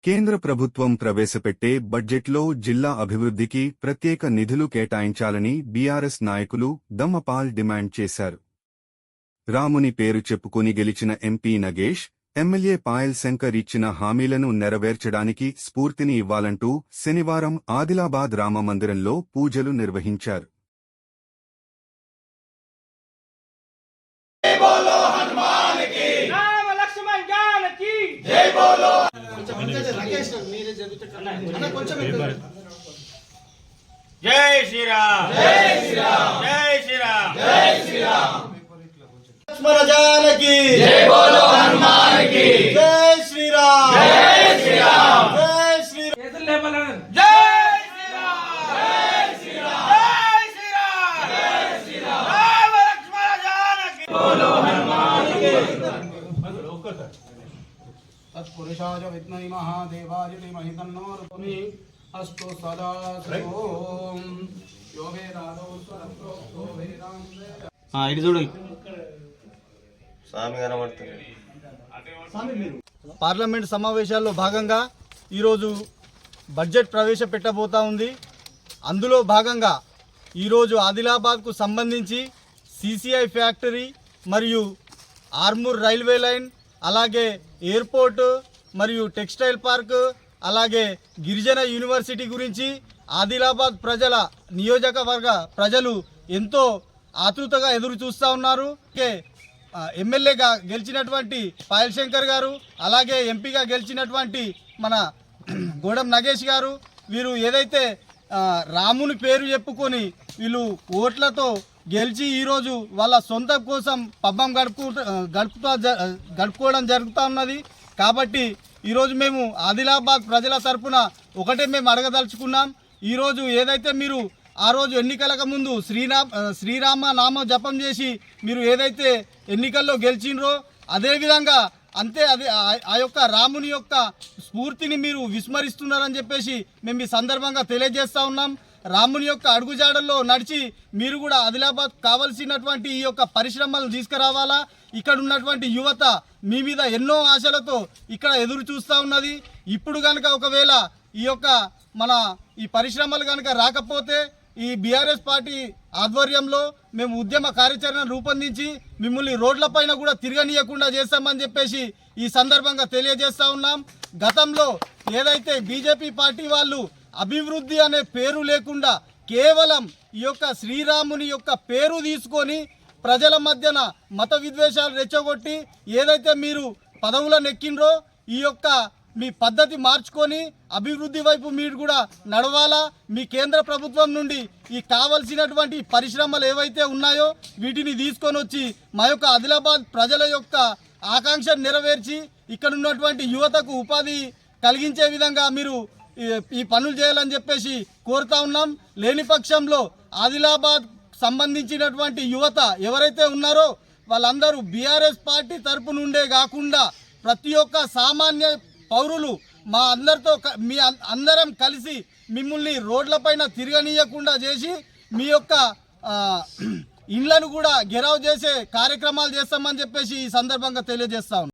కేంద్ర ప్రభుత్వం ప్రవేశపెట్టే బడ్జెట్లో జిల్లా అభివృద్ధికి ప్రత్యేక నిధులు కేటాయించాలని బీఆర్ఎస్ నాయకులు దమ్మపాల్ డిమాండ్ చేశారు. రాముని పేరు చెప్పుకుని గెలిచిన ఎంపీ నగేష్, ఎమ్మెల్యే పాయల్ శంకర్ ఇచ్చిన హామీలను నెరవేర్చడానికి స్ఫూర్తిని ఇవ్వాలంటూ శనివారం ఆదిలాబాద్ రామమందిరంలో పూజలు నిర్వహించారు. జై శ్రీరామ్ జై శ్రీరామ్ జై శ్రీరామ్ జై శ్రీరామ్ లక్ష్మణ జానకి జై బోలో హనుమాన్ కి జై శ్రీరామ్ జై శ్రీరామ్ జై శ్రీరామ్ జై శ్రీరామ్ జై శ్రీరామ్ జై శ్రీరామ్ జై శ్రీరామ్ రామ లక్ష్మణ జానకి బోలో హనుమాన్ కి तत्पुरुषाय विद्महे महादेवाय धीमहि तन्नो रुद्रः अस्तु सदा ओम यो वेदादो स्वरप्रो वेदांते ఇది చూడండి స్వామి కనబడుతుంది. పార్లమెంట్ సమావేశాల్లో భాగంగా ఈరోజు బడ్జెట్ ప్రవేశపెట్టబోతా ఉంది. అందులో భాగంగా ఈరోజు ఆదిలాబాద్కు సంబంధించి సిసిఐ ఫ్యాక్టరీ మరియు ఆర్మూర్ రైల్వే లైన్, అలాగే ఎయిర్పోర్ట్ మరియు టెక్స్టైల్ పార్క్, అలాగే గిరిజన యూనివర్సిటీ గురించి ఆదిలాబాద్ ప్రజల నియోజకవర్గ ప్రజలు ఎంతో ఆతృతగా ఎదురు చూస్తూ ఉన్నారు. ఎమ్మెల్యేగా గెలిచినటువంటి పాయల్ శంకర్ గారు, అలాగే ఎంపీగా గెలిచినటువంటి మన గోడం నగేష్ గారు, వీరు ఏదైతే రాముని పేరు చెప్పుకొని వీళ్ళు ఓట్లతో గెలిచి ఈరోజు వాళ్ళ సొంత కోసం పబ్బం గడుపుకోవడం జరుగుతూ ఉన్నది. కాబట్టి ఈరోజు మేము ఆదిలాబాద్ ప్రజల తరఫున ఒకటే మేము అడగదలుచుకున్నాం. ఈరోజు ఏదైతే మీరు ఆ రోజు ఎన్నికలకు ముందు శ్రీరామ నామ జపం చేసి మీరు ఏదైతే ఎన్నికల్లో గెలిచినరో అదేవిధంగా అంతే ఆ యొక్క రాముని యొక్క స్ఫూర్తిని మీరు విస్మరిస్తున్నారని చెప్పేసి మేము ఈ సందర్భంగా తెలియజేస్తూ ఉన్నాం. రాముని యొక్క అడుగుజాడల్లో నడిచి మీరు కూడా ఆదిలాబాద్ కావలసినటువంటి ఈ యొక్క పరిశ్రమలను తీసుకురావాలా. ఇక్కడ ఉన్నటువంటి యువత మీ మీద ఎన్నో ఆశలతో ఇక్కడ ఎదురు చూస్తూ ఉన్నది. ఇప్పుడు కనుక ఒకవేళ ఈ యొక్క మన ఈ పరిశ్రమలు కనుక రాకపోతే ఈ బీఆర్ఎస్ పార్టీ ఆధ్వర్యంలో మేము ఉద్యమ కార్యాచరణ రూపొందించి మిమ్మల్ని రోడ్లపైన కూడా తిరగనీయకుండా చేస్తామని చెప్పేసి ఈ సందర్భంగా తెలియజేస్తూ ఉన్నాం. గతంలో ఏదైతే బీజేపీ పార్టీ వాళ్ళు అభివృద్ధి అనే పేరు లేకుండా కేవలం ఈ యొక్క శ్రీరాముని యొక్క పేరు తీసుకొని ప్రజల మధ్యన మత విద్వేషాలు రెచ్చగొట్టి ఏదైతే మీరు పదవులను ఎక్కినరో ఈ యొక్క మీ పద్ధతి మార్చుకొని అభివృద్ధి వైపు మీరు కూడా నడవాలా. మీ కేంద్ర ప్రభుత్వం నుండి ఈ కావలసినటువంటి పరిశ్రమలు ఏవైతే ఉన్నాయో వీటిని తీసుకొని వచ్చి మా యొక్క ఆదిలాబాద్ ప్రజల యొక్క ఆకాంక్షను నెరవేర్చి ఇక్కడ ఉన్నటువంటి యువతకు ఉపాధి కలిగించే విధంగా మీరు ఈ పనులు చేయాలని చెప్పేసి కోరుతా ఉన్నాం. లేని పక్షంలో ఆదిలాబాద్ సంబంధించినటువంటి యువత ఎవరైతే ఉన్నారో వాళ్ళందరూ బీఆర్ఎస్ పార్టీ తరపు నుండే కాకుండా ప్రతి ఒక్క సామాన్య పౌరులు మా అందరితో అందరం కలిసి మిమ్మల్ని రోడ్లపైన తిరగనీయకుండా చేసి మీ యొక్క ఇండ్లను కూడా గెరావ్ చేసే కార్యక్రమాలు చేస్తామని చెప్పేసి ఈ సందర్భంగా తెలియజేస్తా ఉన్నాం.